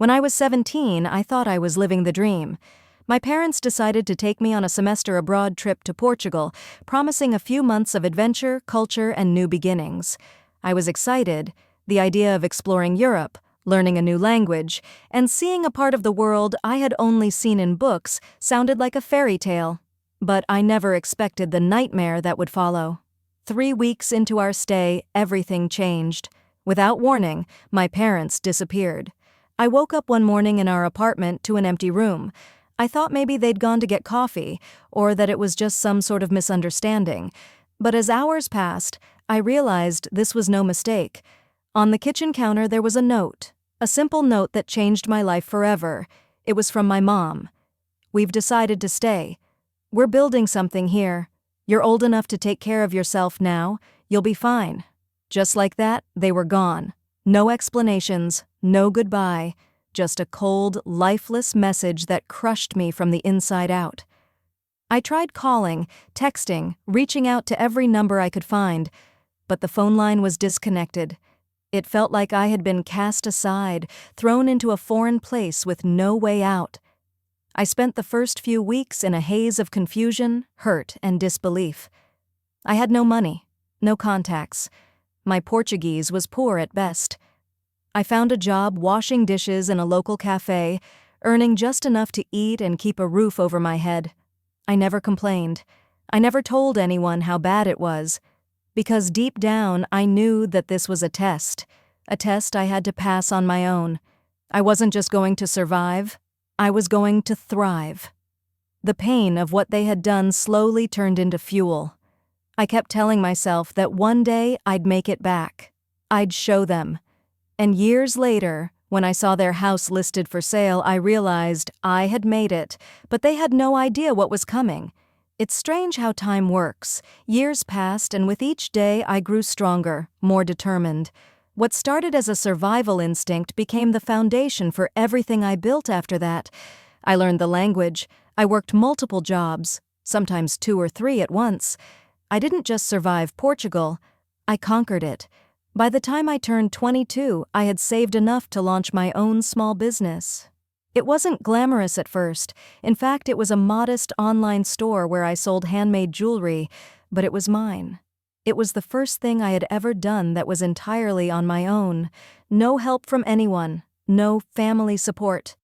When I was 17, I thought I was living the dream. My parents decided to take me on a semester abroad trip to Portugal, promising a few months of adventure, culture, and new beginnings. I was excited. The idea of exploring Europe, learning a new language, and seeing a part of the world I had only seen in books sounded like a fairy tale. But I never expected the nightmare that would follow. 3 weeks into our stay, everything changed. Without warning, my parents disappeared. I woke up one morning in our apartment to an empty room. I thought maybe they'd gone to get coffee, or that it was just some sort of misunderstanding. But as hours passed, I realized this was no mistake. On the kitchen counter there was a note, a simple note that changed my life forever. It was from my mom. "We've decided to stay. We're building something here. You're old enough to take care of yourself now. You'll be fine." Just like that, they were gone. No explanations, no goodbye, just a cold, lifeless message that crushed me from the inside out. I tried calling, texting, reaching out to every number I could find, but the phone line was disconnected. It felt like I had been cast aside, thrown into a foreign place with no way out. I spent the first few weeks in a haze of confusion, hurt, and disbelief. I had no money, no contacts. My Portuguese was poor at best. I found a job washing dishes in a local cafe, earning just enough to eat and keep a roof over my head. I never complained. I never told anyone how bad it was, because deep down I knew that this was a test I had to pass on my own. I wasn't just going to survive, I was going to thrive. The pain of what they had done slowly turned into fuel. I kept telling myself that one day I'd make it back. I'd show them. And years later, when I saw their house listed for sale, I realized I had made it, but they had no idea what was coming. It's strange how time works. Years passed, and with each day I grew stronger, more determined. What started as a survival instinct became the foundation for everything I built after that. I learned the language. I worked multiple jobs, sometimes 2 or 3 at once. I didn't just survive Portugal, I conquered it. By the time I turned 22, I had saved enough to launch my own small business. It wasn't glamorous at first. In fact, it was a modest online store where I sold handmade jewelry, but it was mine. It was the first thing I had ever done that was entirely on my own. No help from anyone, no family support.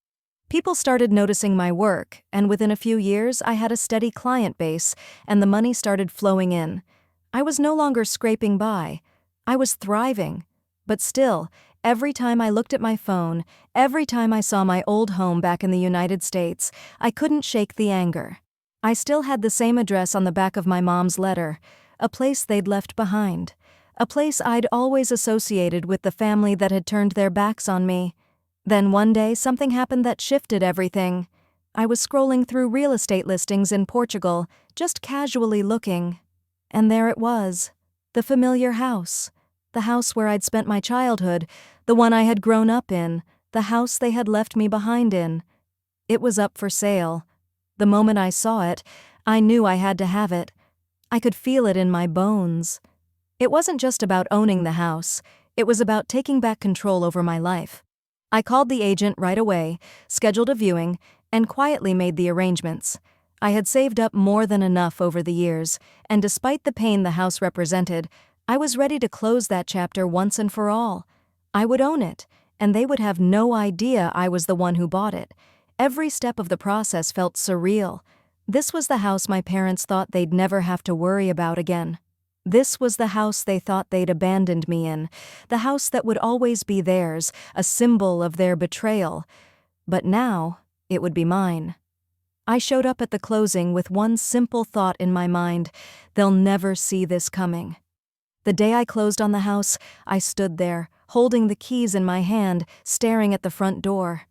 People started noticing my work, and within a few years I had a steady client base, and the money started flowing in. I was no longer scraping by. I was thriving. But still, every time I looked at my phone, every time I saw my old home back in the United States, I couldn't shake the anger. I still had the same address on the back of my mom's letter, a place they'd left behind, a place I'd always associated with the family that had turned their backs on me. Then one day something happened that shifted everything. I was scrolling through real estate listings in Portugal, just casually looking. And there it was, the familiar house. The house where I'd spent my childhood, the one I had grown up in, the house they had left me behind in. It was up for sale. The moment I saw it, I knew I had to have it. I could feel it in my bones. It wasn't just about owning the house, it was about taking back control over my life. I called the agent right away, scheduled a viewing, and quietly made the arrangements. I had saved up more than enough over the years, and despite the pain the house represented, I was ready to close that chapter once and for all. I would own it, and they would have no idea I was the one who bought it. Every step of the process felt surreal. This was the house my parents thought they'd never have to worry about again. This was the house they thought they'd abandoned me in, the house that would always be theirs, a symbol of their betrayal. But now, it would be mine. I showed up at the closing with one simple thought in my mind: they'll never see this coming. The day I closed on the house, I stood there, holding the keys in my hand, staring at the front door.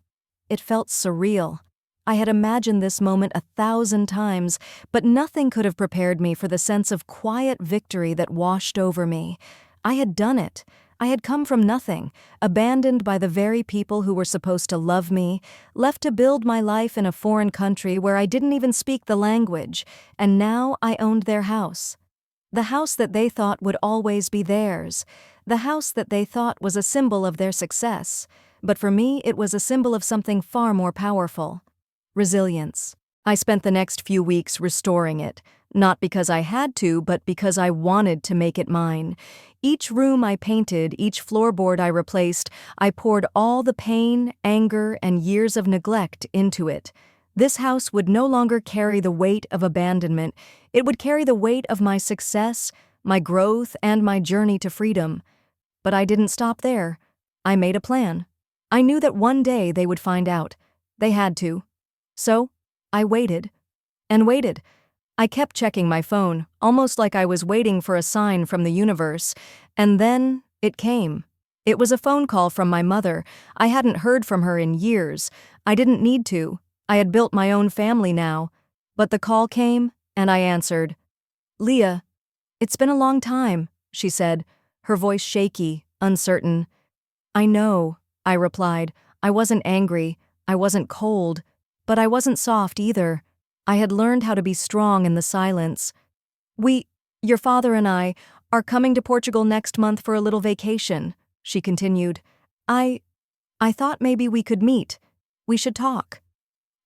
It felt surreal. I had imagined this moment 1,000 times, but nothing could have prepared me for the sense of quiet victory that washed over me. I had done it. I had come from nothing, abandoned by the very people who were supposed to love me, left to build my life in a foreign country where I didn't even speak the language, and now I owned their house. The house that they thought would always be theirs. The house that they thought was a symbol of their success. but for me it was a symbol of something far more powerful: resilience. I spent the next few weeks restoring it, not because I had to, but because I wanted to make it mine. Each room I painted, each floorboard I replaced, I poured all the pain, anger, and years of neglect into it. This house would no longer carry the weight of abandonment. It would carry the weight of my success, my growth, and my journey to freedom. But I didn't stop there. I made a plan. I knew that one day they would find out. They had to. So, I waited. And waited. I kept checking my phone, almost like I was waiting for a sign from the universe. And then, it came. It was a phone call from my mother. I hadn't heard from her in years. I didn't need to. I had built my own family now. But the call came, and I answered. "Leah, it's been a long time," she said, her voice shaky, uncertain. "I know," I replied. I wasn't angry. I wasn't cold. But I wasn't soft either. I had learned how to be strong in the silence. Your father and I, are coming to Portugal next month for a little vacation," she continued. I thought maybe we could meet. We should talk."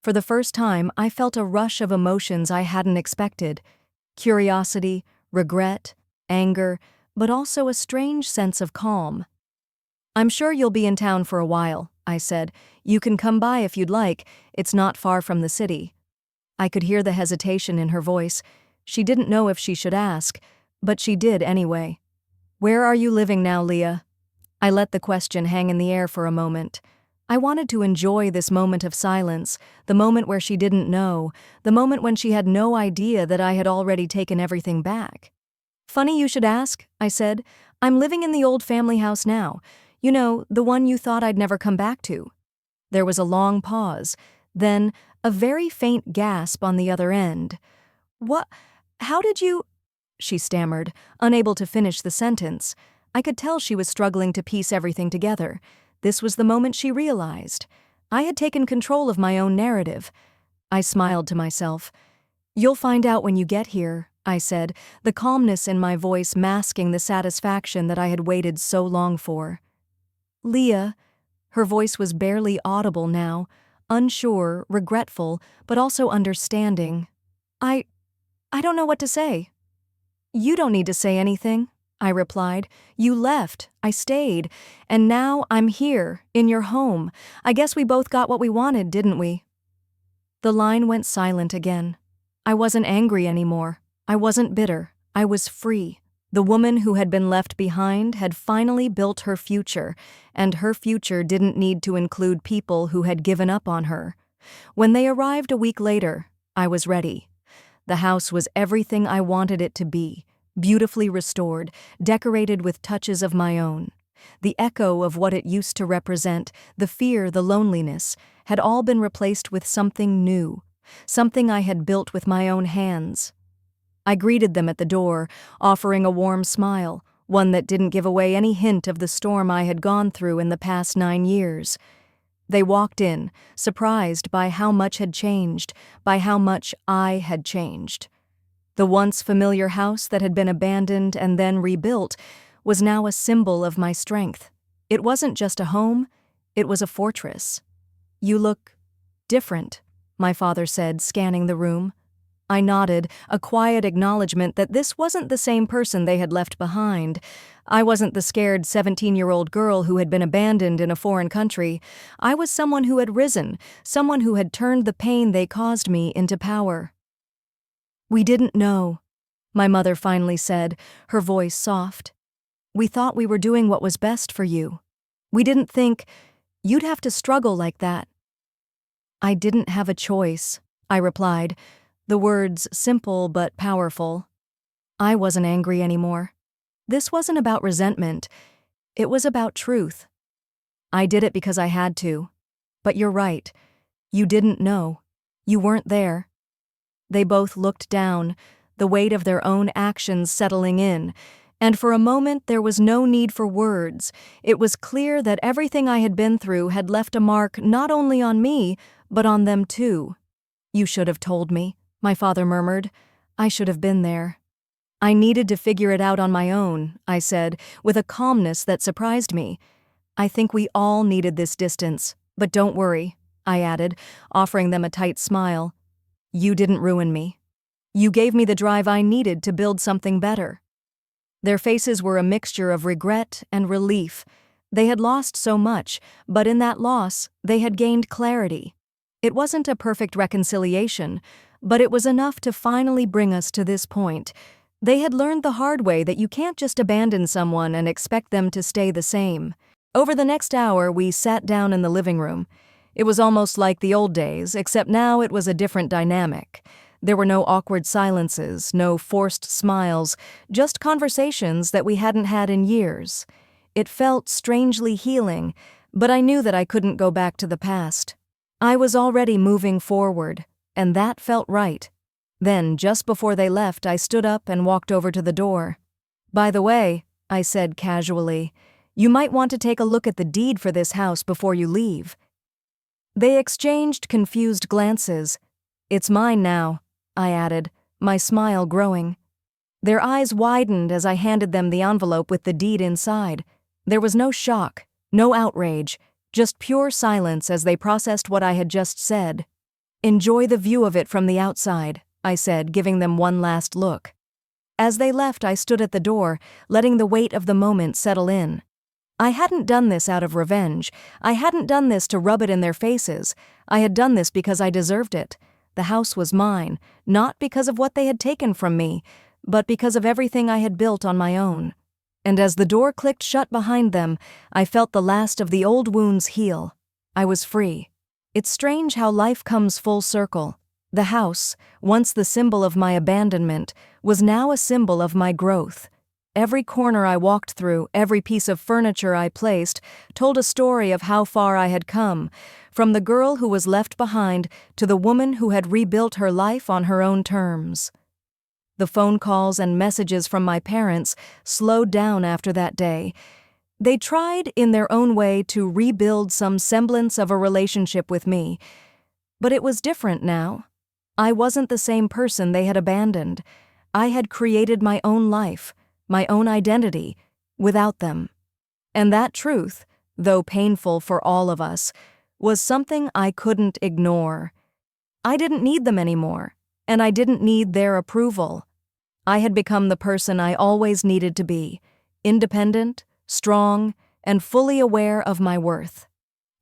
For the first time, I felt a rush of emotions I hadn't expected. Curiosity, regret, anger, but also a strange sense of calm. "I'm sure you'll be in town for a while," I said. "You can come by if you'd like. It's not far from the city." I could hear the hesitation in her voice. She didn't know if she should ask, but she did anyway. "Where are you living now, Leah?" I let the question hang in the air for a moment. I wanted to enjoy this moment of silence, the moment where she didn't know, the moment when she had no idea that I had already taken everything back. "Funny you should ask," I said. "I'm living in the old family house now. You know, the one you thought I'd never come back to." There was a long pause, then a very faint gasp on the other end. "What? How did you—" she stammered, unable to finish the sentence. I could tell she was struggling to piece everything together. This was the moment she realized. I had taken control of my own narrative. I smiled to myself. "You'll find out when you get here," I said, the calmness in my voice masking the satisfaction that I had waited so long for. "Leah," her voice was barely audible now, unsure, regretful, but also understanding. I don't know what to say." "You don't need to say anything," I replied. "You left, I stayed, and now I'm here, in your home. I guess we both got what we wanted, didn't we?" The line went silent again. I wasn't angry anymore. I wasn't bitter. I was free. The woman who had been left behind had finally built her future, and her future didn't need to include people who had given up on her. When they arrived a week later, I was ready. The house was everything I wanted it to be, beautifully restored, decorated with touches of my own. The echo of what it used to represent, the fear, the loneliness, had all been replaced with something new, something I had built with my own hands. I greeted them at the door, offering a warm smile, one that didn't give away any hint of the storm I had gone through in the past 9 years. They walked in, surprised by how much had changed, by how much I had changed. The once familiar house that had been abandoned and then rebuilt was now a symbol of my strength. It wasn't just a home, it was a fortress. "You look different," my father said, scanning the room. I nodded, a quiet acknowledgement that this wasn't the same person they had left behind. I wasn't the scared 17-year-old girl who had been abandoned in a foreign country. I was someone who had risen, someone who had turned the pain they caused me into power. "We didn't know," my mother finally said, her voice soft. "We thought we were doing what was best for you. We didn't think you'd have to struggle like that." "I didn't have a choice," I replied, the words simple but powerful. I wasn't angry anymore. This wasn't about resentment. It was about truth. I did it because I had to. But you're right. You didn't know. You weren't there. They both looked down, the weight of their own actions settling in, and for a moment there was no need for words. It was clear that everything I had been through had left a mark not only on me, but on them too. "You should have told me," my father murmured. "I should have been there." "I needed to figure it out on my own," I said, with a calmness that surprised me. I think we all needed this distance, but don't worry, I added, offering them a tight smile. You didn't ruin me. You gave me the drive I needed to build something better. Their faces were a mixture of regret and relief. They had lost so much, but in that loss, they had gained clarity. It wasn't a perfect reconciliation, but it was enough to finally bring us to this point. They had learned the hard way that you can't just abandon someone and expect them to stay the same. Over the next hour, we sat down in the living room. It was almost like the old days, except now it was a different dynamic. There were no awkward silences, no forced smiles, just conversations that we hadn't had in years. It felt strangely healing, but I knew that I couldn't go back to the past. I was already moving forward, and that felt right. Then, just before they left, I stood up and walked over to the door. "By the way," I said casually, "you might want to take a look at the deed for this house before you leave." They exchanged confused glances. "It's mine now," I added, my smile growing. Their eyes widened as I handed them the envelope with the deed inside. There was no shock, no outrage, just pure silence as they processed what I had just said. "Enjoy the view of it from the outside," I said, giving them one last look. As they left, I stood at the door, letting the weight of the moment settle in. I hadn't done this out of revenge. I hadn't done this to rub it in their faces. I had done this because I deserved it. The house was mine, not because of what they had taken from me, but because of everything I had built on my own. And as the door clicked shut behind them, I felt the last of the old wounds heal. I was free. It's strange how life comes full circle. The house, once the symbol of my abandonment, was now a symbol of my growth. Every corner I walked through, every piece of furniture I placed, told a story of how far I had come, from the girl who was left behind to the woman who had rebuilt her life on her own terms. The phone calls and messages from my parents slowed down after that day. They tried, in their own way, to rebuild some semblance of a relationship with me. But it was different now. I wasn't the same person they had abandoned. I had created my own life, my own identity, without them. And that truth, though painful for all of us, was something I couldn't ignore. I didn't need them anymore, and I didn't need their approval. I had become the person I always needed to be, independent, strong, and fully aware of my worth.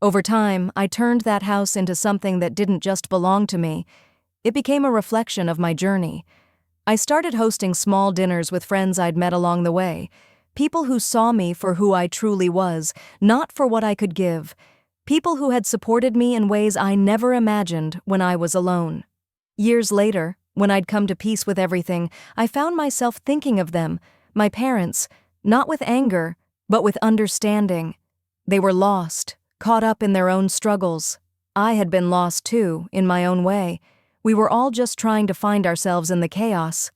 Over time, I turned that house into something that didn't just belong to me. It became a reflection of my journey. I started hosting small dinners with friends I'd met along the way, people who saw me for who I truly was, not for what I could give, people who had supported me in ways I never imagined when I was alone. Years later, when I'd come to peace with everything, I found myself thinking of them, my parents, not with anger, but with understanding. They were lost, caught up in their own struggles. I had been lost too, in my own way. We were all just trying to find ourselves in the chaos.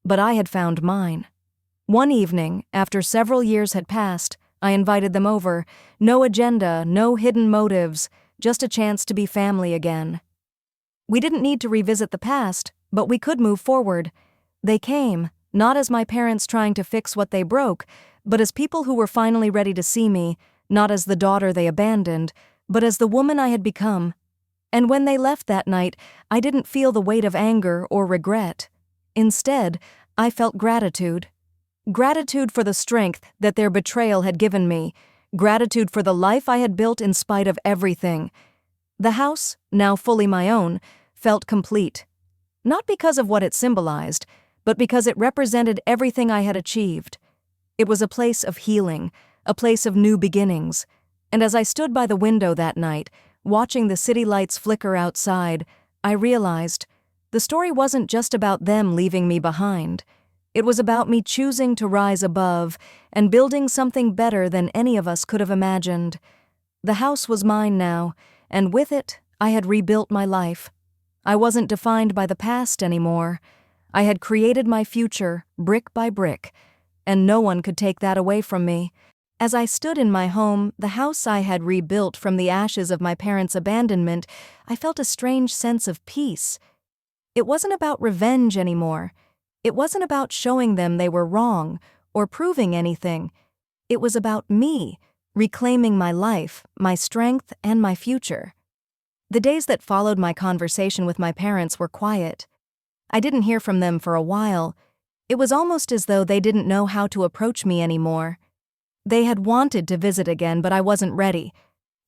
But I had found mine. One evening, after several years had passed, I invited them over. No agenda, no hidden motives, just a chance to be family again. We didn't need to revisit the past, but we could move forward. They came, not as my parents trying to fix what they broke, but as people who were finally ready to see me, not as the daughter they abandoned, but as the woman I had become. And when they left that night, I didn't feel the weight of anger or regret. Instead, I felt gratitude. Gratitude for the strength that their betrayal had given me. Gratitude for the life I had built in spite of everything. The house, now fully my own, felt complete. Not because of what it symbolized, but because it represented everything I had achieved. It was a place of healing, a place of new beginnings. And as I stood by the window that night, watching the city lights flicker outside, I realized the story wasn't just about them leaving me behind. It was about me choosing to rise above and building something better than any of us could have imagined. The house was mine now, and with it, I had rebuilt my life. I wasn't defined by the past anymore. I had created my future, brick by brick, and no one could take that away from me. As I stood in my home, the house I had rebuilt from the ashes of my parents' abandonment, I felt a strange sense of peace. It wasn't about revenge anymore. It wasn't about showing them they were wrong or proving anything. It was about me, reclaiming my life, my strength, and my future. The days that followed my conversation with my parents were quiet. I didn't hear from them for a while. It was almost as though they didn't know how to approach me anymore. They had wanted to visit again, but I wasn't ready.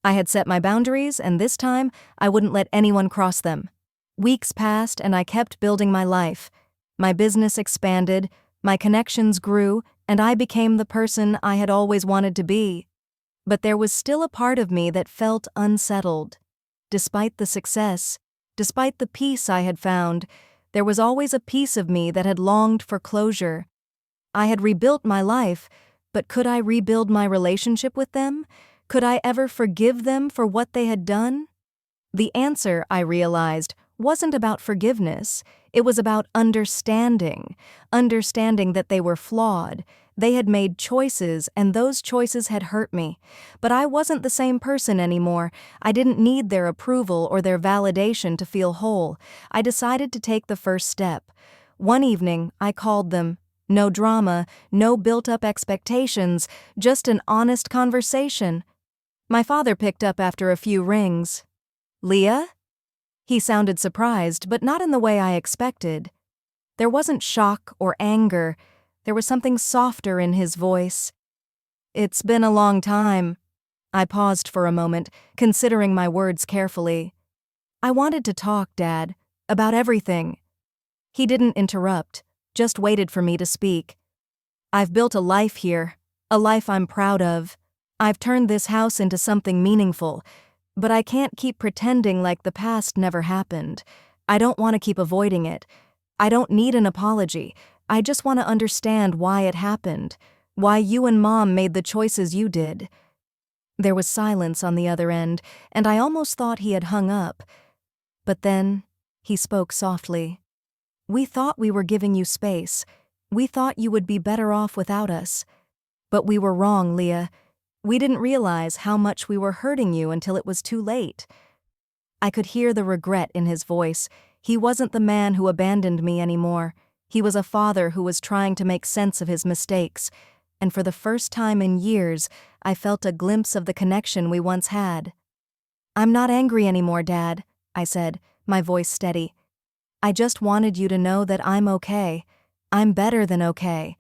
I had set my boundaries, and this time, I wouldn't let anyone cross them. Weeks passed, and I kept building my life. My business expanded, my connections grew, and I became the person I had always wanted to be. But there was still a part of me that felt unsettled. Despite the success, despite the peace I had found, there was always a piece of me that had longed for closure. I had rebuilt my life, but could I rebuild my relationship with them? Could I ever forgive them for what they had done? The answer, I realized, wasn't about forgiveness. It was about understanding that they were flawed. They had made choices, and those choices had hurt me. But I wasn't the same person anymore. I didn't need their approval or their validation to feel whole. I decided to take the first step. One evening, I called them. No drama, no built-up expectations, just an honest conversation. My father picked up after a few rings. "Leah?" He sounded surprised, but not in the way I expected. There wasn't shock or anger. There was something softer in his voice. "It's been a long time." I paused for a moment, considering my words carefully. "I wanted to talk, Dad, about everything." He didn't interrupt, just waited for me to speak. "I've built a life here, a life I'm proud of. I've turned this house into something meaningful, but I can't keep pretending like the past never happened. I don't want to keep avoiding it. I don't need an apology. I just want to understand why it happened, why you and Mom made the choices you did." There was silence on the other end, and I almost thought he had hung up. But then, he spoke softly. "We thought we were giving you space. We thought you would be better off without us. But we were wrong, Leah. We didn't realize how much we were hurting you until it was too late." I could hear the regret in his voice. He wasn't the man who abandoned me anymore. He was a father who was trying to make sense of his mistakes. And for the first time in years, I felt a glimpse of the connection we once had. "I'm not angry anymore, Dad," I said, my voice steady. "I just wanted you to know that I'm okay. I'm better than okay.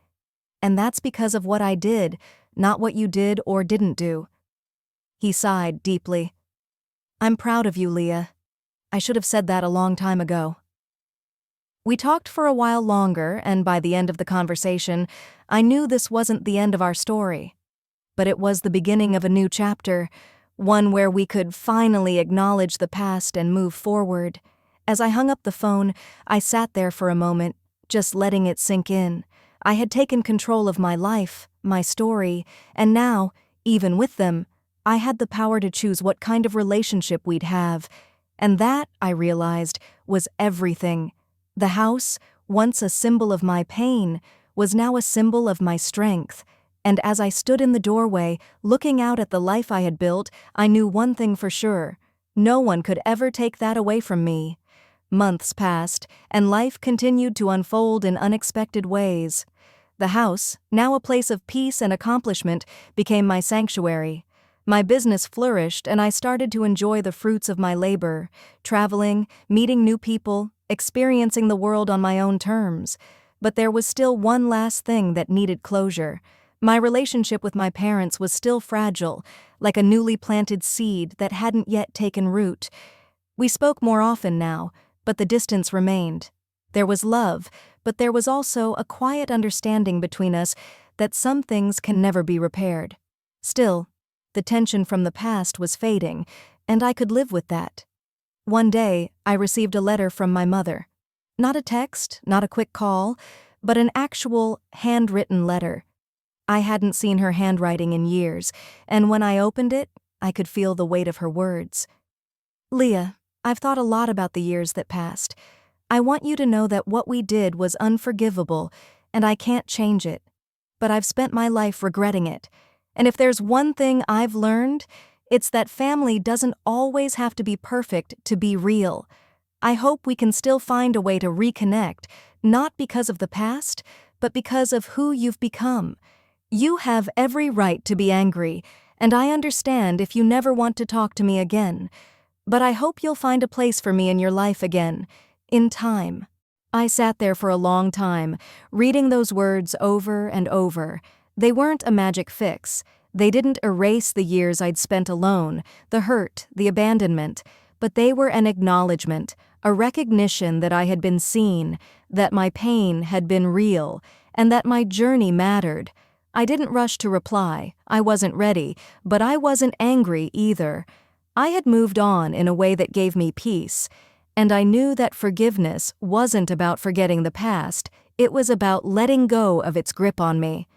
And that's because of what I did, not what you did or didn't do." He sighed deeply. "I'm proud of you, Leah. I should have said that a long time ago." We talked for a while longer, and by the end of the conversation, I knew this wasn't the end of our story. But it was the beginning of a new chapter, one where we could finally acknowledge the past and move forward. As I hung up the phone, I sat there for a moment, just letting it sink in. I had taken control of my life, my story, and now, even with them, I had the power to choose what kind of relationship we'd have. And that, I realized, was everything. The house, once a symbol of my pain, was now a symbol of my strength. And as I stood in the doorway, looking out at the life I had built, I knew one thing for sure. No one could ever take that away from me. Months passed, and life continued to unfold in unexpected ways. The house, now a place of peace and accomplishment, became my sanctuary. My business flourished, and I started to enjoy the fruits of my labor, traveling, meeting new people, experiencing the world on my own terms. But there was still one last thing that needed closure. My relationship with my parents was still fragile, like a newly planted seed that hadn't yet taken root. We spoke more often now, but the distance remained. There was love, but there was also a quiet understanding between us that some things can never be repaired. Still, the tension from the past was fading, and I could live with that. One day, I received a letter from my mother. Not a text, not a quick call, but an actual, handwritten letter. I hadn't seen her handwriting in years, and when I opened it, I could feel the weight of her words. "Leah, I've thought a lot about the years that passed. I want you to know that what we did was unforgivable, and I can't change it. But I've spent my life regretting it. And if there's one thing I've learned, it's that family doesn't always have to be perfect to be real. I hope we can still find a way to reconnect, not because of the past, but because of who you've become. You have every right to be angry, and I understand if you never want to talk to me again, but I hope you'll find a place for me in your life again, in time." I sat there for a long time, reading those words over and over. They weren't a magic fix. They didn't erase the years I'd spent alone, the hurt, the abandonment, but they were an acknowledgement, a recognition that I had been seen, that my pain had been real, and that my journey mattered. I didn't rush to reply. I wasn't ready, but I wasn't angry either. I had moved on in a way that gave me peace, and I knew that forgiveness wasn't about forgetting the past, it was about letting go of its grip on me.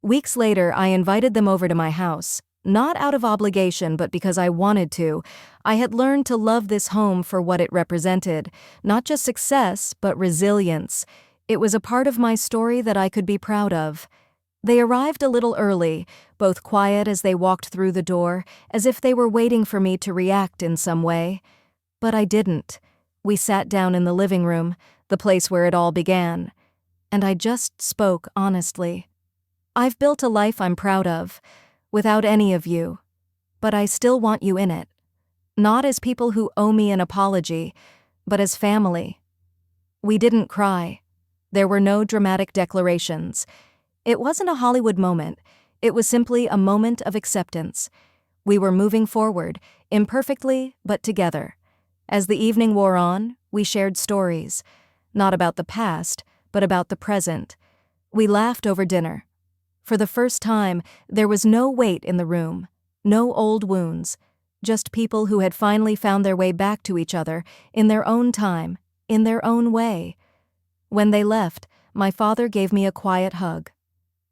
Weeks later, I invited them over to my house, not out of obligation but because I wanted to. I had learned to love this home for what it represented, not just success, but resilience. It was a part of my story that I could be proud of. They arrived a little early, both quiet as they walked through the door, as if they were waiting for me to react in some way. But I didn't. We sat down in the living room, the place where it all began, and I just spoke honestly. "I've built a life I'm proud of, without any of you, but I still want you in it. Not as people who owe me an apology, but as family." We didn't cry. There were no dramatic declarations. It wasn't a Hollywood moment. It was simply a moment of acceptance. We were moving forward, imperfectly, but together. As the evening wore on, we shared stories, not about the past, but about the present. We laughed over dinner. For the first time, there was no weight in the room, no old wounds, just people who had finally found their way back to each other in their own time, in their own way. When they left, my father gave me a quiet hug.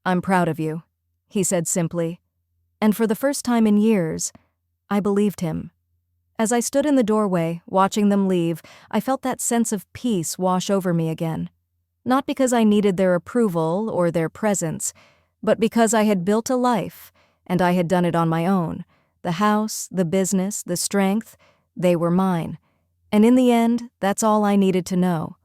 "I'm proud of you," he said simply. And for the first time in years, I believed him. As I stood in the doorway, watching them leave, I felt that sense of peace wash over me again. Not because I needed their approval or their presence, but because I had built a life, and I had done it on my own. The house, the business, the strength, they were mine. And in the end, that's all I needed to know.